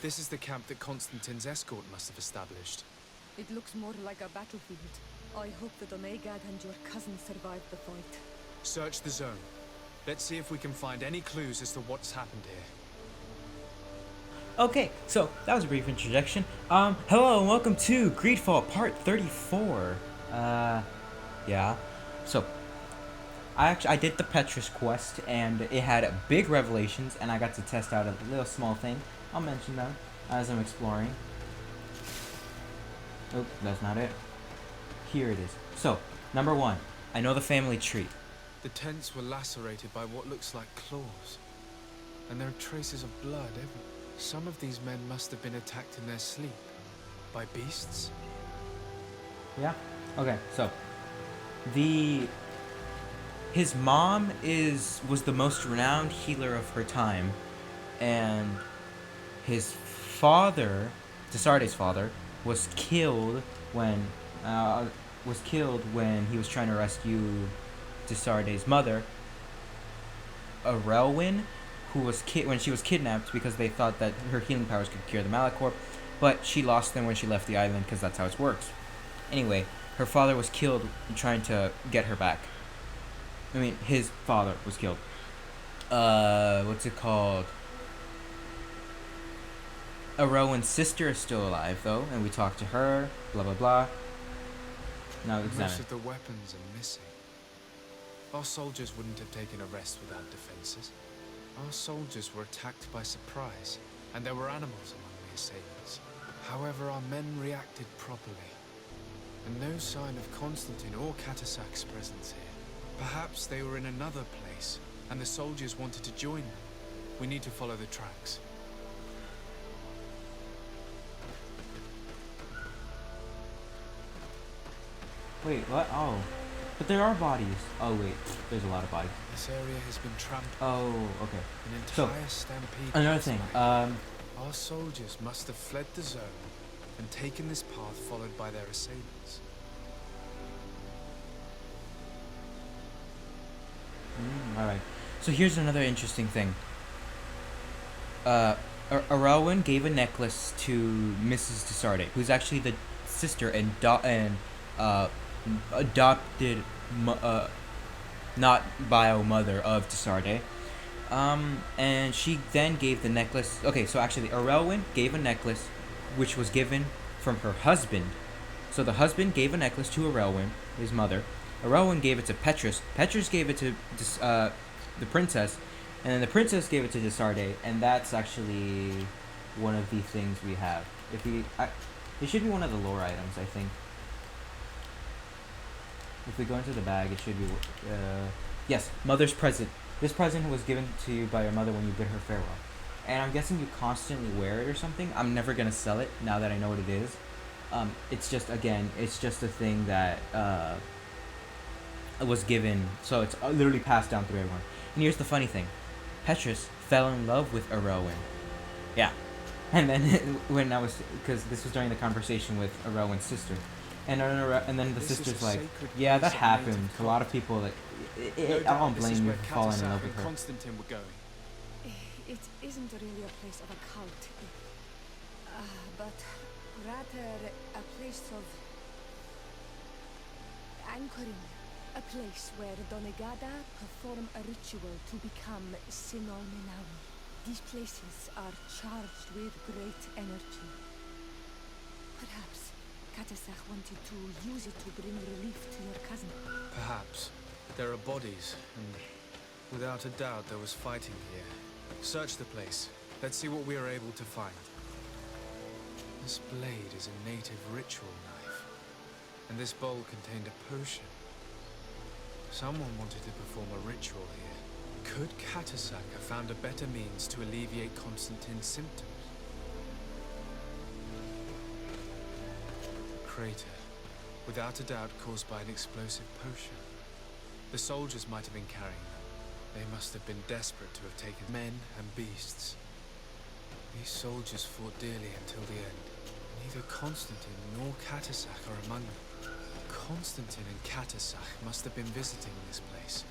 This is the camp that Constantin's escort must have established. It looks more like a battlefield. I hope that Onegad and your cousin survived the fight. Search the zone. Let's see if we can find any clues as to what's happened here. Okay, so that was a brief introduction. Hello and welcome to Greedfall Part 34. Yeah. So, I did the Petrus quest, and it had big revelations, and I got to test out a little small thing. I'll mention them as I'm exploring. Oh, that's not it. Here it is. So, number 1. I know the family tree. The tents were lacerated by what looks like claws. And there are traces of blood everywhere. Some of these men must have been attacked in their sleep. By beasts? Yeah? Okay, so his mom was the most renowned healer of her time, and his father, Desarde's father, was killed when he was trying to rescue Desarde's mother, Arelwyn, who was when she was kidnapped because they thought that her healing powers could cure the Malacorp, but she lost them when she left the island because that's how it works. Anyway, her father was killed trying to get her back. I mean, his father was killed. What's it called? Arelwyn's sister is still alive though, and we talked to her. Blah blah blah. Now examine. Most of the weapons are missing. Our soldiers wouldn't have taken a rest without defenses. Our soldiers were attacked by surprise, and there were animals among the assailants. However, our men reacted properly, and no sign of Constantin or Catasach's presence here. Perhaps they were in another place, and the soldiers wanted to join them. We need to follow the tracks. Wait, what? Oh. But there are bodies. Oh, wait. There's a lot of bodies. This area has been trampled. Oh, okay. An entire stampede. Another thing. Our soldiers must have fled the zone and taken this path followed by their assailants. Alright. So here's another interesting thing. Arelwyn gave a necklace to Mrs. Desarde, who's actually the sister and adopted, not bio mother of Desarde. And she then gave the necklace. Okay, so actually, Arelwyn gave a necklace, which was given from her husband. So the husband gave a necklace to Arelwyn, his mother. Arelwyn gave it to Petrus. Petrus gave it to the princess, and then the princess gave it to Desarde. And that's actually one of the things we have. It should be one of the lore items, I think. If we go into the bag, it should be, yes, mother's present. This present was given to you by your mother when you bid her farewell. And I'm guessing you constantly wear it or something. I'm never going to sell it now that I know what it is. It's just a thing that was given, so it's literally passed down through everyone. And here's the funny thing. Petrus fell in love with Arelwyn. Yeah. And then, because this was during the conversation with Arelwyn's sister. And then the sister's like, yeah, that happens. A lot of people, like, I don't blame you for falling in love with her. Constantin were going. It isn't really a place of a cult, but rather a place of anchoring. A place where Donegada perform a ritual to become Sinolmenawi. These places are charged with great energy. Perhaps Catasach wanted to use it to bring relief to your cousin. Perhaps. There are bodies, and without a doubt there was fighting here. Search the place. Let's see what we are able to find. This blade is a native ritual knife, and this bowl contained a potion. Someone wanted to perform a ritual here. Could Catasach have found a better means to alleviate Constantin's symptoms? Crater, without a doubt caused by an explosive potion. The soldiers might have been carrying them. They must have been desperate to have taken men and beasts. These soldiers fought dearly until the end. Neither Constantin nor Catasach are among them. Constantin and Catasach must have been visiting this place.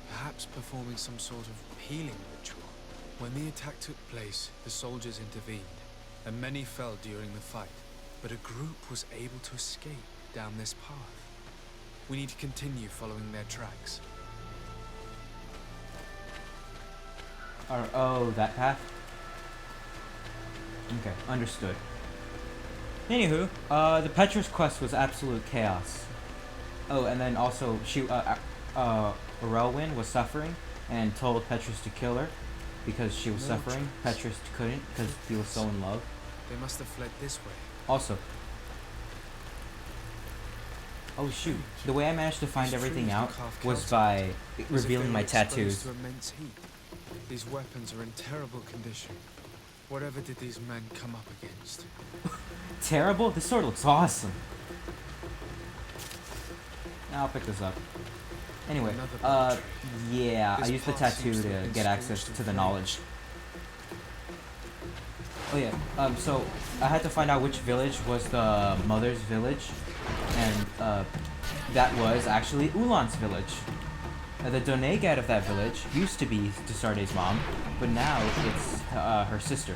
Perhaps performing some sort of healing ritual. When the attack took place, the soldiers intervened, and many fell during the fight. But a group was able to escape down this path. We need to continue following their tracks. Oh, that path? Okay, understood. Anywho, the Petra's quest was absolute chaos. Oh, and then also, Orelwyn was suffering and told Petrus to kill her because she was suffering. Petrus couldn't because he was so in love. They must have fled this way. Also, oh shoot, the way I managed to find everything out was by revealing my tattoos. To immense heat. These weapons are in terrible condition. Whatever did these men come up against? Terrible? This sword looks awesome. I'll pick this up. Anyway, yeah, I used the tattoo to get access to the knowledge. Oh yeah, so I had to find out which village was the mother's village, and that was actually Ulan's village. The Donegat of that village used to be Desarde's mom, but now it's her sister.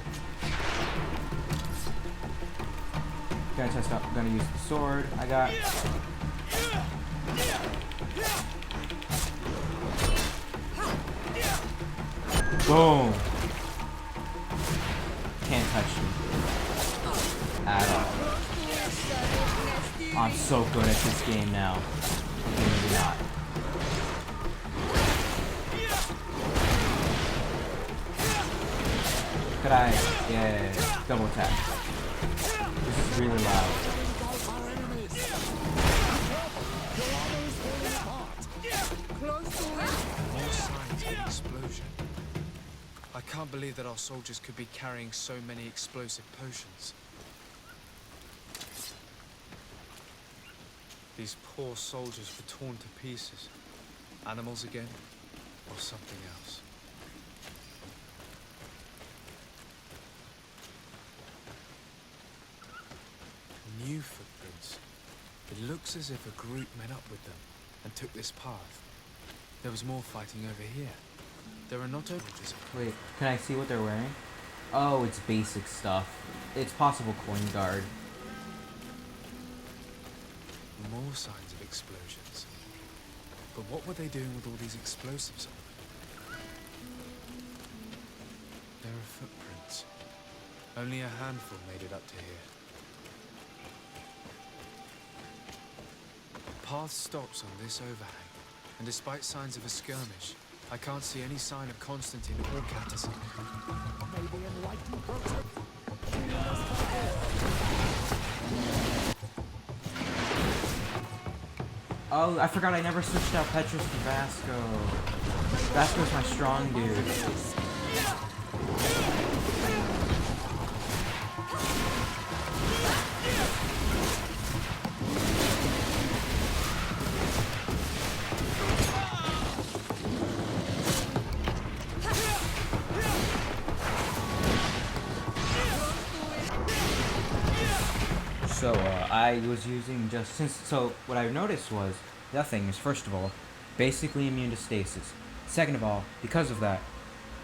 Gonna test out, gonna use the sword I got. Boom! Can't touch me. At all. I'm so good at this game now. Okay, maybe not. Could I? Yeah, double tap. This is really loud. More signs of an explosion. I can't believe that our soldiers could be carrying so many explosive potions. These poor soldiers were torn to pieces. Animals again, or something else. New footprints. It looks as if a group met up with them and took this path. There was more fighting over here. There are not soldiers. Wait, can I see what they're wearing? Oh, it's basic stuff. It's possible coin guard. More signs of explosions. But what were they doing with all these explosives on them? There are footprints. Only a handful made it up to here. The path stops on this overhang, and despite signs of a skirmish, I can't see any sign of Constantin or Catasach. Oh, I forgot I never switched out Petrus to Vasco. Vasco's my strong dude. So, I was using so what I noticed was, that thing is, first of all, basically immune to stasis. Second of all, because of that,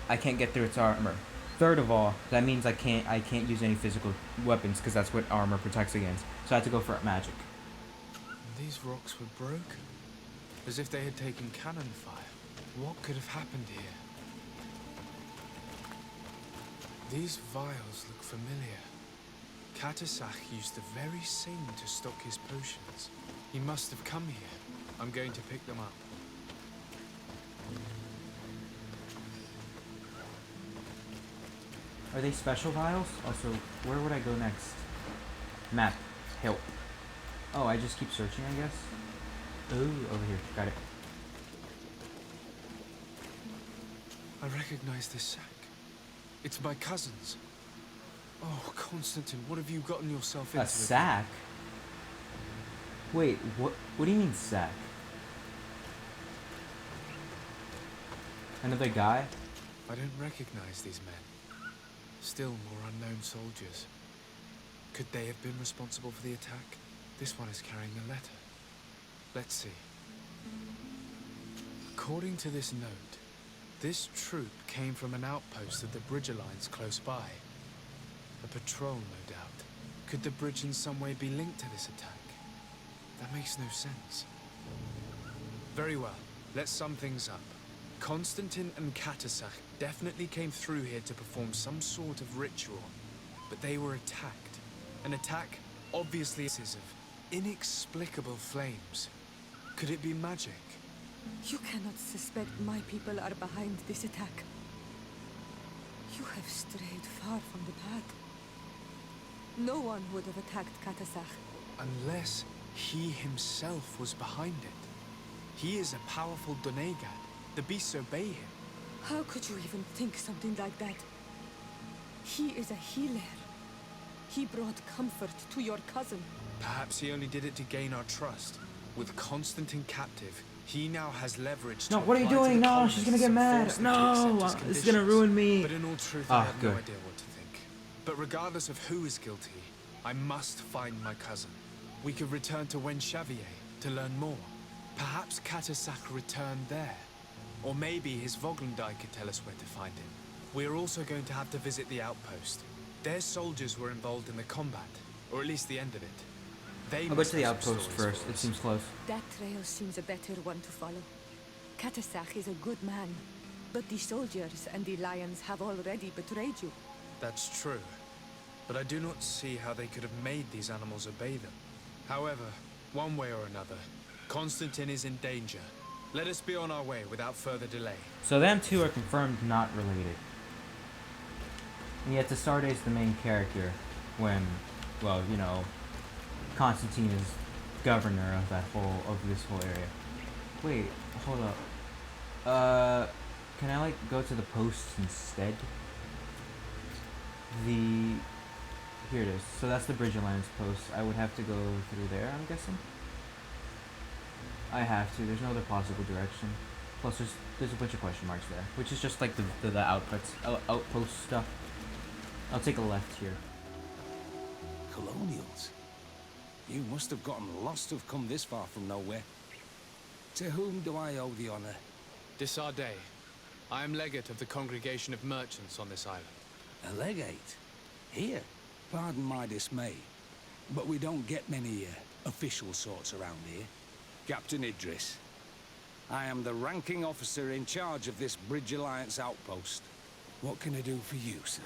I can't get through its armor. Third of all, that means I can't use any physical weapons, because that's what armor protects against. So I had to go for magic. These rocks were broken, as if they had taken cannon fire. What could have happened here? These vials look familiar. Catasach used the very same to stock his potions. He must have come here. I'm going to pick them up. Are they special vials? Also, where would I go next? Map. Help. Oh, I just keep searching, I guess. Ooh, over here. Got it. I recognize this sack. It's my cousin's. Oh, Constantin, what have you gotten yourself into? A sack? Wait, what do you mean sack? Another guy? I don't recognize these men. Still more unknown soldiers. Could they have been responsible for the attack? This one is carrying a letter. Let's see. According to this note, This troop came from an outpost of the Bridger lines close by. A patrol, no doubt. Could the bridge in some way be linked to this attack? That makes no sense. Very well, let's sum things up. Constantin and Catasach definitely came through here to perform some sort of ritual, but they were attacked. An attack obviously is of inexplicable flames. Could it be magic? You cannot suspect my people are behind this attack. You have strayed far from the path. No one would have attacked Catasach. Unless he himself was behind it. He is a powerful Donegad. The beasts obey him. How could you even think something like that? He is a healer. He brought comfort to your cousin. Perhaps he only did it to gain our trust. With Constantin captive, he now has leverage No, to what are you apply to doing? the No, she's gonna get colonists and mad. force them to No, accept his this is gonna conditions. ruin me. But in all truth, Ah, I have good. no idea what to think. But regardless of who is guilty, I must find my cousin. We could return to Wenxavier to learn more. Perhaps Catasach returned there. Or maybe his Voglendai could tell us where to find him. We are also going to have to visit the outpost. Their soldiers were involved in the combat, or at least the end of it. They I'll go must to the have some outpost stories first. for It us. seems close. That trail seems a better one to follow. Catasach is a good man, but the soldiers and the lions have already betrayed you. That's true. But I do not see how they could have made these animals obey them. However, one way or another, Constantin is in danger. Let us be on our way without further delay. So them two are confirmed not related. And yet Tasarde is the main character when, well, you know, Constantine is governor of this whole area. Wait, hold up. Can I like go to the posts instead? Here it is. So that's the Bridge Alliance post. I would have to go through there, I'm guessing. I have to. There's no other possible direction. Plus, there's a bunch of question marks there, which is just like the outpost stuff. I'll take a left here. Colonials? You must have gotten lost to have come this far from nowhere. To whom do I owe the honor? Desarde. I am legate of the Congregation of Merchants on this island. A legate? Here? Pardon my dismay, but we don't get many official sorts around here. Captain Idris. I am the ranking officer in charge of this Bridge Alliance outpost. What can I do for you, sir?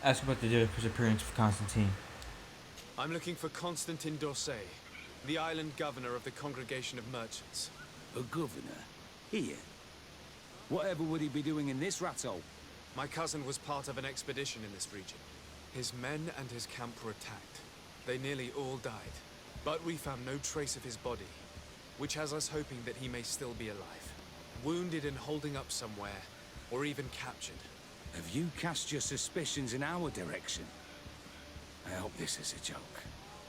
Ask about the disappearance of Constantine. I'm looking for Constantin d'Orsay, the island governor of the Congregation of Merchants. A governor? Here? Whatever would he be doing in this rat hole? My cousin was part of an expedition in this region. His men and his camp were attacked. They nearly all died. But we found no trace of his body, which has us hoping that he may still be alive. Wounded and holding up somewhere, or even captured. Have you cast your suspicions in our direction? I hope this is a joke.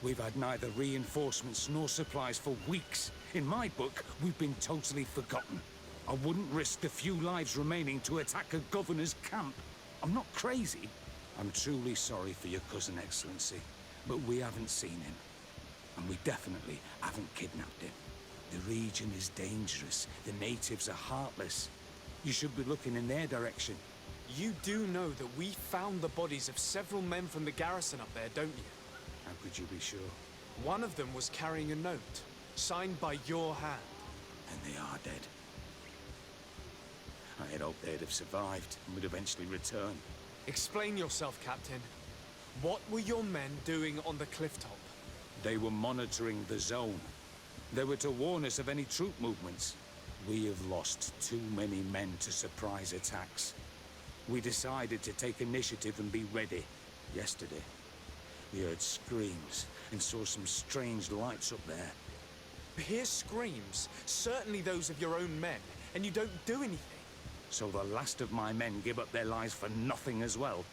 We've had neither reinforcements nor supplies for weeks. In my book, we've been totally forgotten. I wouldn't risk the few lives remaining to attack a governor's camp. I'm not crazy. I'm truly sorry for your cousin, Excellency, but we haven't seen him. And we definitely haven't kidnapped him. The region is dangerous. The natives are heartless. You should be looking in their direction. You do know that we found the bodies of several men from the garrison up there, don't you? How could you be sure? One of them was carrying a note, signed by your hand. And they are dead. I had hoped they'd have survived and would eventually return. Explain yourself, Captain. What were your men doing on the cliff top? They were monitoring the zone. They were to warn us of any troop movements. We have lost too many men to surprise attacks. We decided to take initiative and be ready. Yesterday, we heard screams and saw some strange lights up there. Hear screams, certainly those of your own men, and you don't do anything. So the last of my men give up their lives for nothing as well.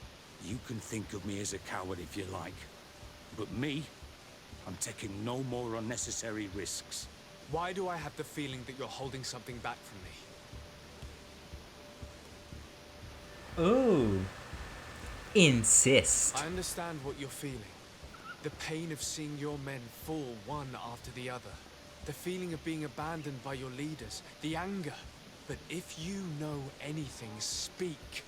You can think of me as a coward if you like. But me, I'm taking no more unnecessary risks. Why do I have the feeling that you're holding something back from me? Oh. Insist. I understand what you're feeling. The pain of seeing your men fall one after the other. The feeling of being abandoned by your leaders, the anger. But if you know anything, speak.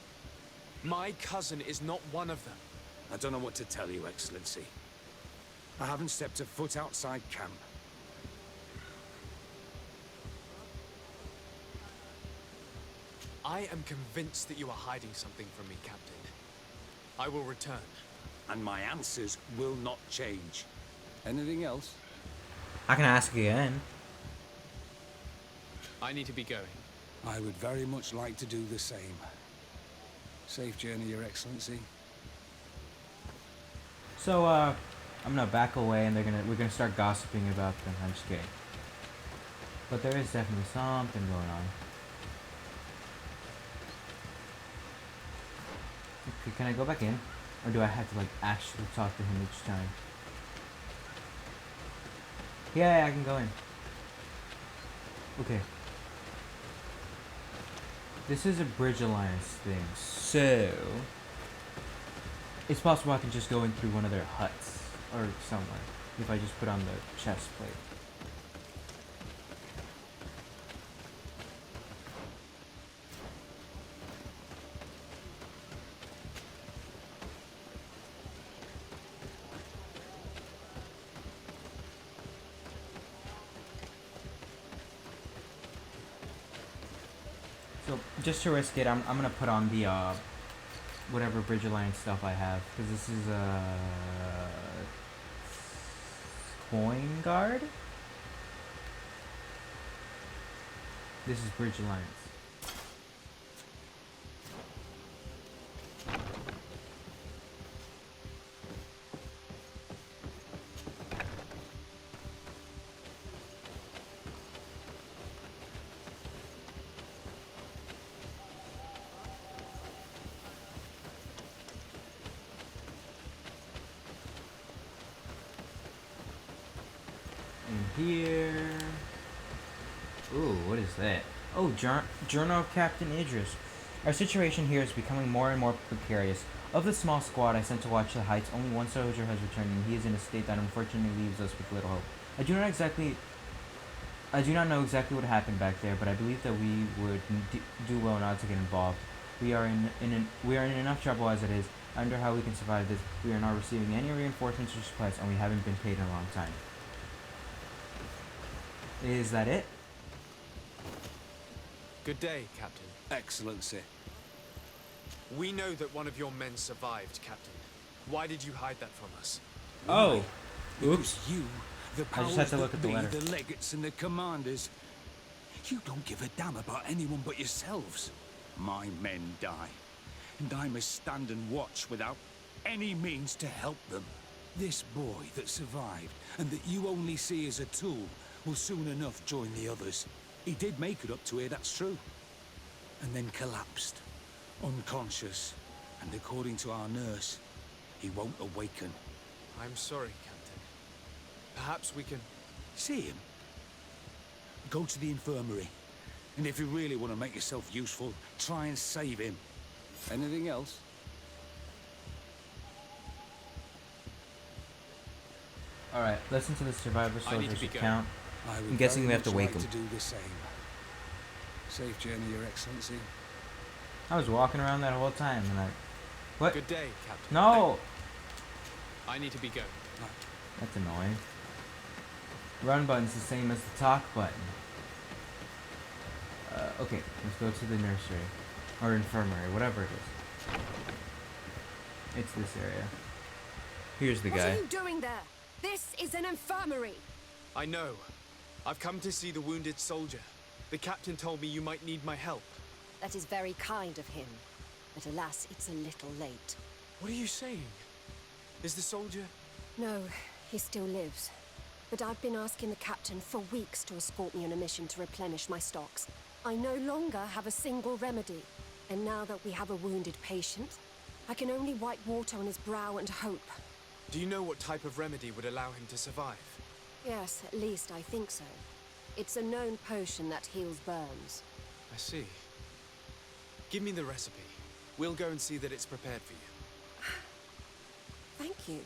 My cousin is not one of them. I don't know what to tell you, Excellency. I haven't stepped a foot outside camp. I am convinced that you are hiding something from me, Captain. I will return. And my answers will not change. Anything else? I can ask again. I need to be going. I would very much like to do the same. Safe journey, Your Excellency. So, I'm gonna back away and we're gonna start gossiping about them. I'm just kidding. But there is definitely something going on. Okay, can I go back in? Or do I have to, like, actually talk to him each time? Yeah, I can go in. Okay. This is a Bridge Alliance thing, so... It's possible I can just go in through one of their huts, or somewhere, if I just put on the chest plate. So, just to risk it, I'm gonna put on the, whatever Bridge Alliance stuff I have, because this is coin guard? This is Bridge Alliance. Here. Ooh, what is that? Oh, Journal of Captain Idris. Our situation here is becoming more and more precarious. Of the small squad I sent to watch the heights, only one soldier has returned, and he is in a state that unfortunately leaves us with little hope. I do not know exactly what happened back there, but I believe that we would do well not to get involved. We are in enough trouble as it is. I wonder how we can survive this. We are not receiving any reinforcements or supplies, and we haven't been paid in a long time. Is that it? Good day, Captain. Excellency. We know that one of your men survived, Captain. Why did you hide that from us? Oh. Oops. You, the I just powers had to look that at the be, letter. the legates and the commanders. You don't give a damn about anyone but yourselves. My men die, and I must stand and watch without any means to help them. This boy that survived, and that you only see as a tool, will soon enough join the others. He did make it up to here, that's true. And then collapsed, unconscious. And according to our nurse, he won't awaken. I'm sorry, Captain. Perhaps we can... See him? Go to the infirmary. And if you really want to make yourself useful, try and save him. Anything else? Alright, listen to the survivor I need to soldier's be going. account. I would I'm guessing very we have to much wake like him. to do the same. Safe journey, Your Excellency. I was walking around that whole time and I... What? Good day, Captain. No! I need to be going. That's annoying. Run button's the same as the talk button. Okay, let's go to the nursery. Or infirmary, whatever it is. It's this area. Here's the What guy. are you doing there? This is an infirmary. I know. I've come to see the wounded soldier. The captain told me you might need my help. That is very kind of him. But alas, it's a little late. What are you saying? Is the soldier... No, he still lives. But I've been asking the captain for weeks to escort me on a mission to replenish my stocks. I no longer have a single remedy. And now that we have a wounded patient, I can only wipe water on his brow and hope. Do you know what type of remedy would allow him to survive? Yes, at least I think so. It's a known potion that heals burns. I see. Give me the recipe. We'll go and see that it's prepared for you. Thank you.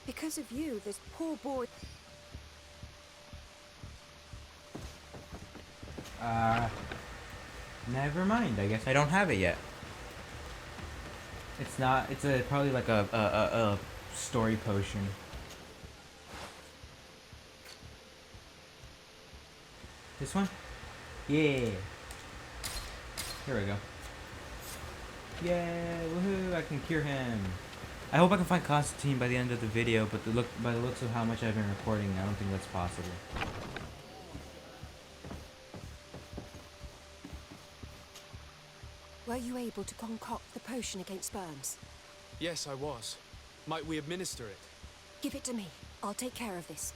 Because of you, this poor boy... Never mind. I guess I don't have it yet. It's not. It's probably like a story potion. This one? Yeah. Here we go. Yeah, woohoo! I can cure him. I hope I can find Constantine by the end of the video, but by the looks of how much I've been recording, I don't think that's possible. Were you able to concoct the potion against burns? Yes, I was. Might we administer it? Give it to me. I'll take care of this.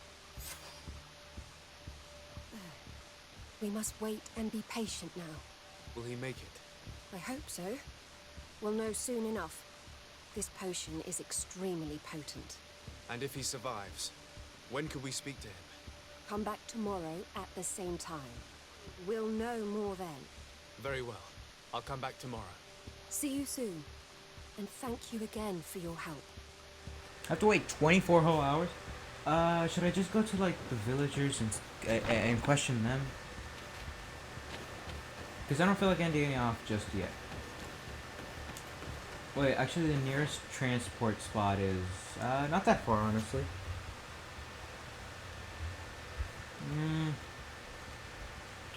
We must wait and be patient now. Will he make it? I hope so. We'll know soon enough. This potion is extremely potent. And if he survives, when could we speak to him? Come back tomorrow at the same time. We'll know more then. Very well. I'll come back tomorrow. See you soon. And thank you again for your help. I have to wait 24 whole hours? Should I just go to, like, the villagers and question them? Because I don't feel like ending off just yet. Wait, actually the nearest transport spot is, not that far, honestly.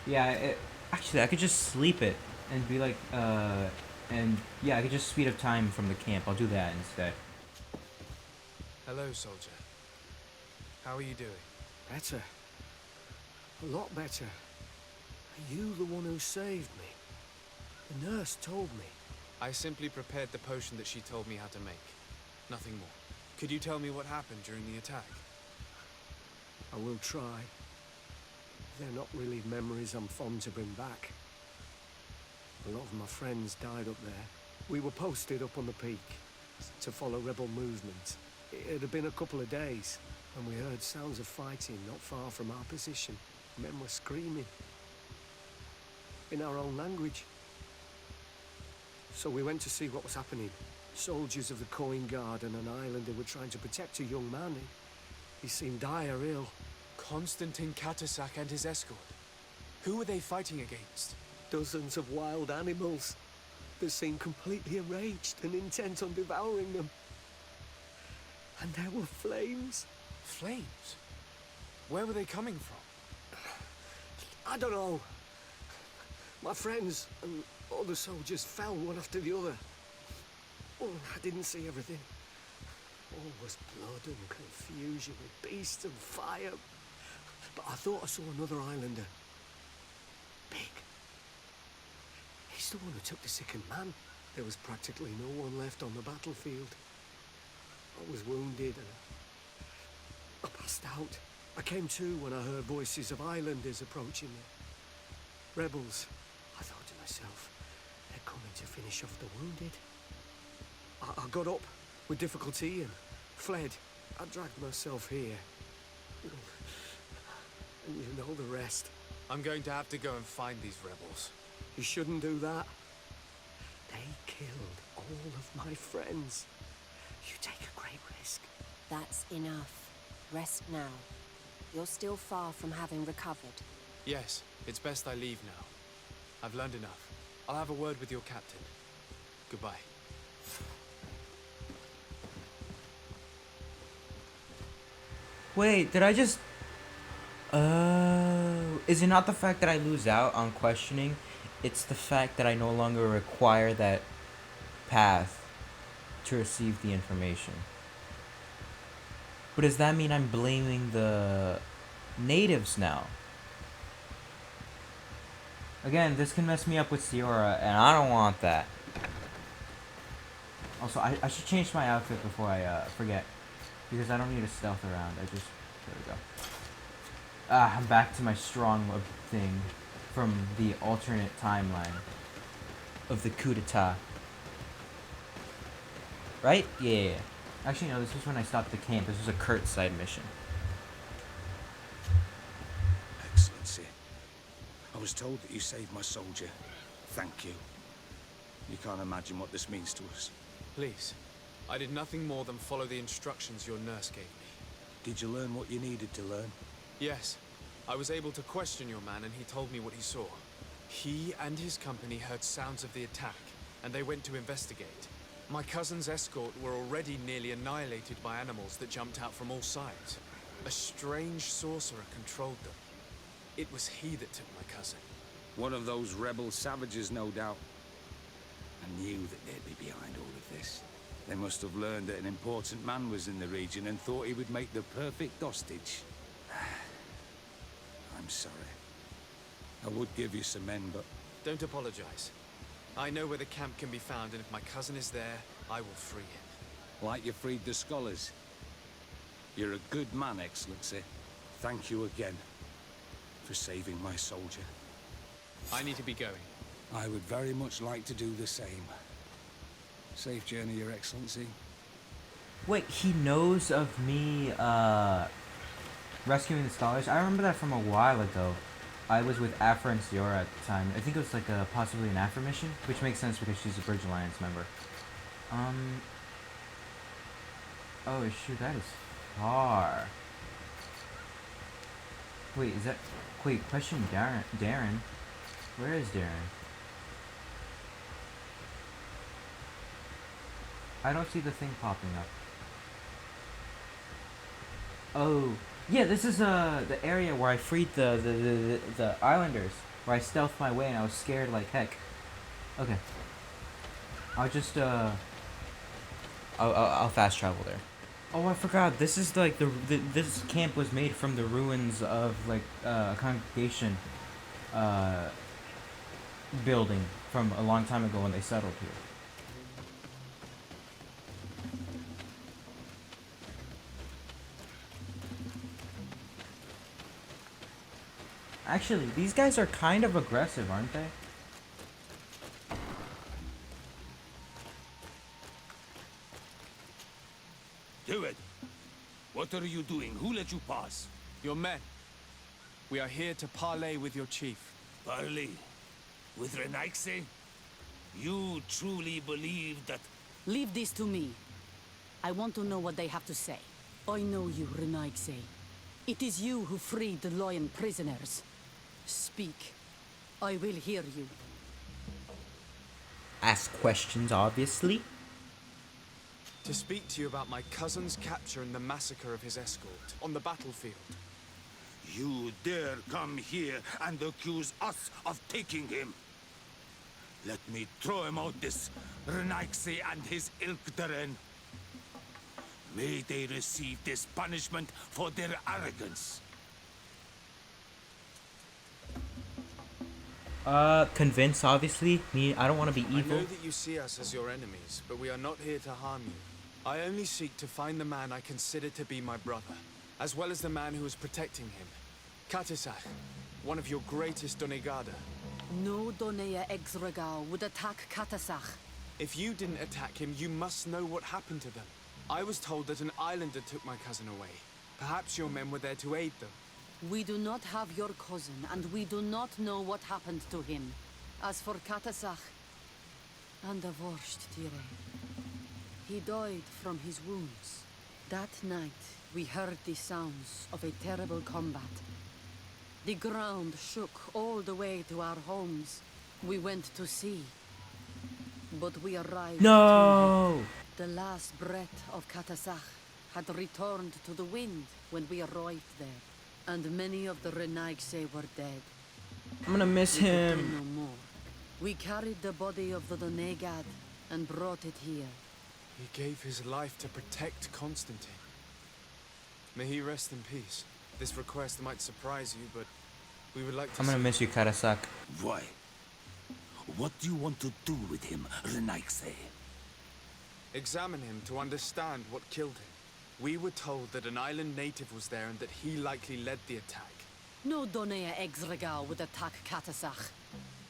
Yeah, actually, I could just sleep it and be like, and yeah, I could just speed up time from the camp. I'll do that instead. Hello, soldier. How are you doing? Better. A lot better. Are you the one who saved me? The nurse told me. I simply prepared the potion that she told me how to make. Nothing more. Could you tell me what happened during the attack? I will try. They're not really memories I'm fond to bring back. A lot of my friends died up there. We were posted up on the peak to follow rebel movement. It had been a couple of days, and we heard sounds of fighting not far from our position. Men were screaming in our own language. So we went to see what was happening. Soldiers of the Coin Guard and an islander were trying to protect a young man. He seemed dire ill. Constantin Catasach and his escort. Who were they fighting against? Dozens of wild animals that seemed completely enraged and intent on devouring them. And there were flames. Flames? Where were they coming from? I don't know. My friends and other soldiers fell one after the other. Oh, I didn't see everything. All was blood and confusion with beasts and fire. But I thought I saw another islander. Big. He's the one who took the sickened man. There was practically no one left on the battlefield. I was wounded and I passed out. I came to when I heard voices of islanders approaching me. Rebels. I thought to myself, they're coming to finish off the wounded. I got up with difficulty and fled. I dragged myself here. And you know the rest. I'm going to have to go and find these rebels. You shouldn't do that. They killed all of my friends. You take a great risk. That's enough. Rest now. You're still far from having recovered. Yes, it's best I leave now. I've learned enough. I'll have a word with your captain. Goodbye. Wait, did I just... is it not the fact that I lose out on questioning? It's the fact that I no longer require that path to receive the information. But does that mean I'm blaming the natives now? Again, this can mess me up with Siora, and I don't want that. Also, I should change my outfit before I forget. Because I don't need to stealth around. There we go. I'm back to my strong thing from the alternate timeline of the coup d'etat. Right? Yeah. Actually, no, this was when I stopped the camp. This was a Kurt side mission. Excellency. I was told that you saved my soldier. Thank you. You can't imagine what this means to us. Please. I did nothing more than follow the instructions your nurse gave me. Did you learn what you needed to learn? Yes. I was able to question your man, and he told me what he saw. He and his company heard sounds of the attack, and they went to investigate. My cousin's escort were already nearly annihilated by animals that jumped out from all sides. A strange sorcerer controlled them. It was he that took my cousin. One of those rebel savages, no doubt. I knew that they'd be behind all of this. They must have learned that an important man was in the region and thought he would make the perfect hostage. I'm sorry. I would give you some men, but... Don't apologize. I know where the camp can be found, and if my cousin is there, I will free him. Like you freed the scholars. You're a good man, Excellency. Thank you again for saving my soldier. I need to be going. I would very much like to do the same. Safe journey, Your Excellency. Wait, he knows of me, rescuing the scholars? I remember that from a while ago. I was with Afra and Siora at the time. I think it was like possibly an Afra mission, which makes sense because she's a Bridge Alliance member. Oh shoot, that is far. Wait, is that... Wait, question Darren. Where is Darren? I don't see the thing popping up. Oh, yeah, this is the area where I freed the islanders, where I stealthed my way and I was scared like heck. Okay. I'll just I'll fast travel there. Oh, I forgot. This is like this camp was made from the ruins of like a congregation building from a long time ago when they settled here. Actually, these guys are kind of aggressive, aren't they? Do it! What are you doing? Who let you pass? Your men. We are here to parley with your chief. Parley? With Renaigse? You truly believe that... Leave this to me. I want to know what they have to say. I know you, Renaigse. It is you who freed the lion prisoners. Speak. I will hear you. Ask questions, obviously. To speak to you about my cousin's capture and the massacre of his escort on the battlefield. You dare come here and accuse us of taking him? Let me throw him out this Renaigse and his Ilkdaren. May they receive this punishment for their arrogance. Convince, obviously. I don't want to be evil. I know that you see us as your enemies, but we are not here to harm you. I only seek to find the man I consider to be my brother, as well as the man who is protecting him. Catasach, one of your greatest Donegada. No Donea Exregao would attack Catasach. If you didn't attack him, you must know what happened to them. I was told that an islander took my cousin away. Perhaps your men were there to aid them. We do not have your cousin, and we do not know what happened to him. As for Catasach, and the worst, Tire, he died from his wounds. That night, we heard the sounds of a terrible combat. The ground shook all the way to our homes. We went to see, but we arrived No! too late. The last breath of Catasach had returned to the wind when we arrived there. And many of the Renaigse were dead. I'm gonna miss We could do him. no more. We carried the body of the Donegad and brought it here. He gave his life to protect Constantin. May he rest in peace. This request might surprise you, but we would like to I'm gonna see- miss you, Catasach. Why? What do you want to do with him, Renaigse? Examine him to understand what killed him. We were told that an island native was there and that he likely led the attack. No Donea Exregao would attack Catasach.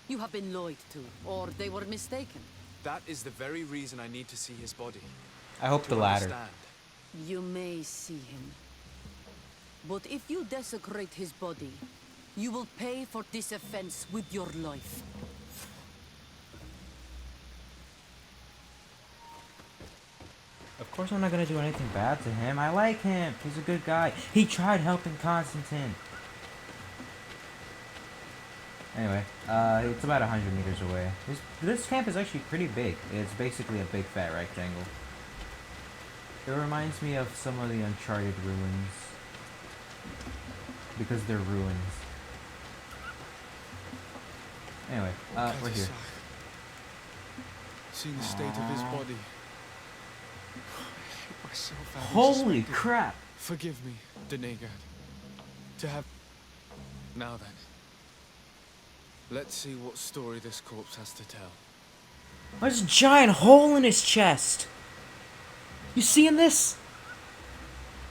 You have been lied to, or they were mistaken. That is the very reason I need to see his body. I hope To the latter. understand. You may see him. But if you desecrate his body, you will pay for this offense with your life. Of course I'm not gonna do anything bad to him. I like him. He's a good guy. He tried helping Constantin. Anyway, it's about 100 meters away. This camp is actually pretty big. It's basically a big fat rectangle. It reminds me of some of the Uncharted ruins. Because they're ruins. Anyway, we're here. Catasach. Seeing the state of his body. I hate myself. having Holy suspected. crap! Forgive me, Donegad. To have... Now then. Let's see what story this corpse has to tell. There's a giant hole in his chest! You seeing this?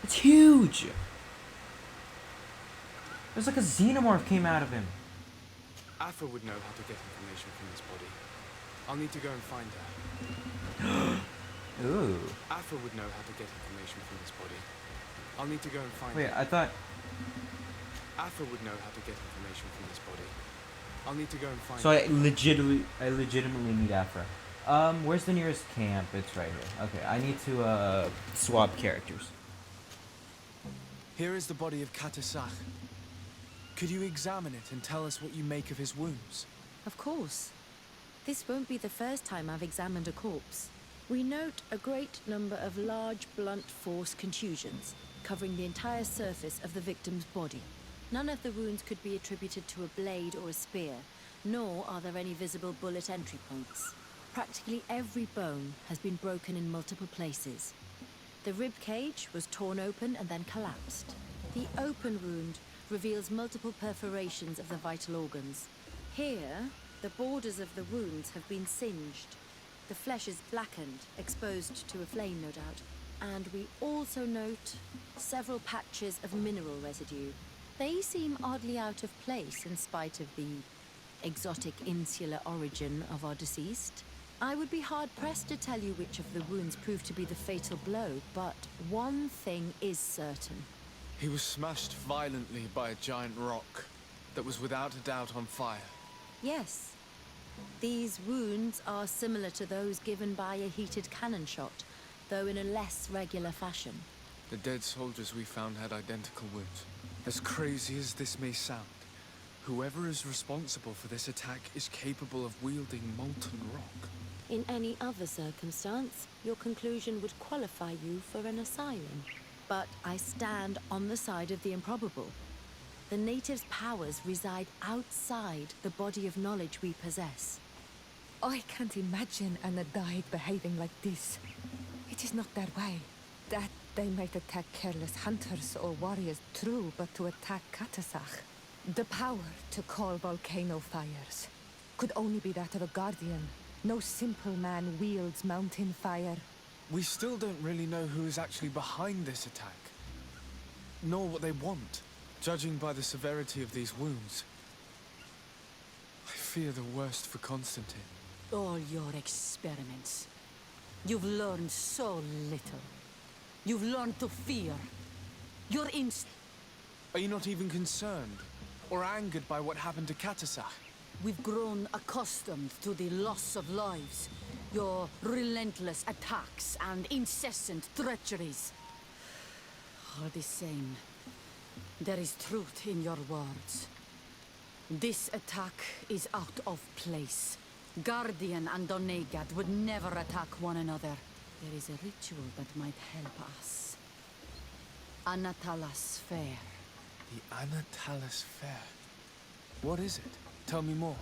It's huge! There's like a xenomorph came out of him. Afa would know how to get information from this body. I'll need to go and find her. Ooh. Afa would know how to get information from this body. I'll need to go and find Wait, her. I thought... Afa would know how to get information from this body. I'll need to go and find So her. I legitimately need Afra. Where's the nearest camp? It's right here. Okay, I need to, swap characters. Here is the body of Catasach. Could you examine it and tell us what you make of his wounds? Of course. This won't be the first time I've examined a corpse. We note a great number of large, blunt force contusions, covering the entire surface of the victim's body. None of the wounds could be attributed to a blade or a spear, nor are there any visible bullet entry points. Practically every bone has been broken in multiple places. The rib cage was torn open and then collapsed. The open wound reveals multiple perforations of the vital organs. Here, the borders of the wounds have been singed. The flesh is blackened, exposed to a flame, no doubt. And we also note several patches of mineral residue. They seem oddly out of place in spite of the exotic insular origin of our deceased. I would be hard-pressed to tell you which of the wounds proved to be the fatal blow, but one thing is certain. He was smashed violently by a giant rock that was without a doubt on fire. Yes. These wounds are similar to those given by a heated cannon shot, though in a less regular fashion. The dead soldiers we found had identical wounds. As crazy as this may sound, whoever is responsible for this attack is capable of wielding molten rock. In any other circumstance, your conclusion would qualify you for an asylum. But I stand on the side of the improbable. The natives' powers reside outside the body of knowledge we possess. I can't imagine an Adaid behaving like this. It is not their way. That they might attack careless hunters or warriors, true, but to attack Catasach. The power to call volcano fires could only be that of a guardian. No simple man wields mountain fire. We still don't really know who is actually behind this attack, nor what they want, judging by the severity of these wounds. I fear the worst for Constantin. All your experiments. You've learned so little. You've learned to fear. Your Are you not even concerned or angered by what happened to Catasach? We've grown accustomed to the loss of lives, your relentless attacks and incessant treacheries. All the same, there is truth in your words. This attack is out of place. Guardian and Donegad would never attack one another. There is a ritual that might help us. Anatalas Fair. The Anatalis Fair. What is it? Tell me more.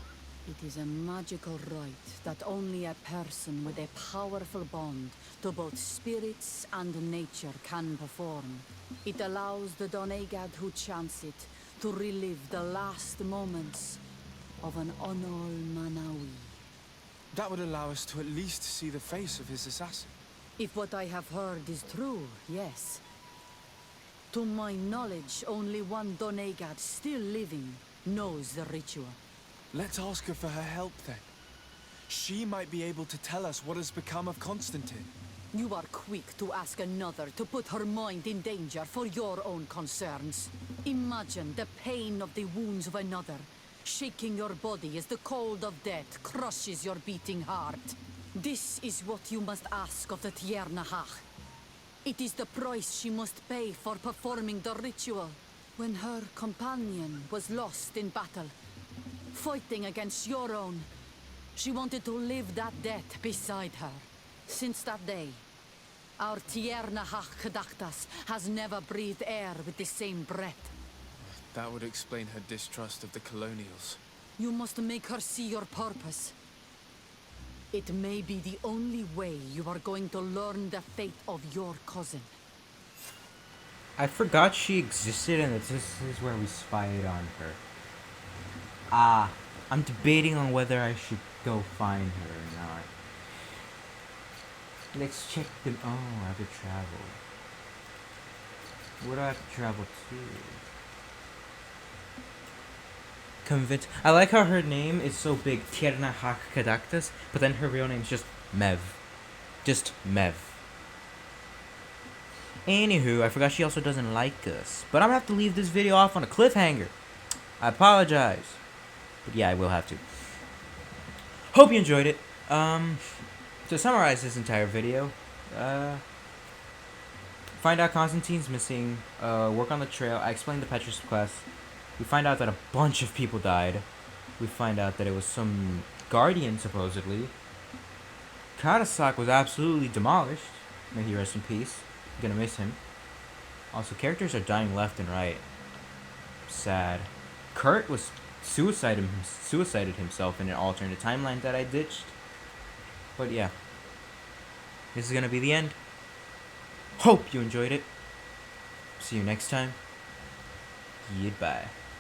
It is a magical rite that only a person with a powerful bond to both spirits and nature can perform. It allows the Donegad who chants it to relive the last moments of an Onol Manawi. That would allow us to at least see the face of his assassin. If what I have heard is true, yes. To my knowledge, only one Donegad still living knows the ritual. Let's ask her for her help then. She might be able to tell us what has become of Constantin. You are quick to ask another to put her mind in danger for your own concerns. Imagine the pain of the wounds of another, shaking your body as the cold of death crushes your beating heart. This is what you must ask of the Tiernahach. It is the price she must pay for performing the ritual. When her companion was lost in battle, fighting against your own. She wanted to live that death beside her. Since that day, our Tierna Kadaktas has never breathed air with the same breath. That would explain her distrust of the colonials. You must make her see your purpose. It may be the only way you are going to learn the fate of your cousin. I forgot she existed and that this is where we spied on her. I'm debating on whether I should go find her or not. Let's check them. Oh, I have to travel. Where do I have to travel to? I like how her name is so big, Tierna Kadaktas, but then her real name is just Mev. Just Mev. Anywho, I forgot she also doesn't like us. But I'm gonna have to leave this video off on a cliffhanger. I apologize. But yeah, I will have to. Hope you enjoyed it. To summarize this entire video, find out Constantine's missing, work on the trail. I explained the Petrus quest. We find out that a bunch of people died. We find out that it was some guardian, supposedly. Catasach was absolutely demolished. May he rest in peace. Gonna miss him. Also, characters are dying left and right. Sad. Kurt was suicided himself in an alternate timeline that I ditched. But yeah. This is gonna be the end. Hope you enjoyed it. See you next time. Goodbye.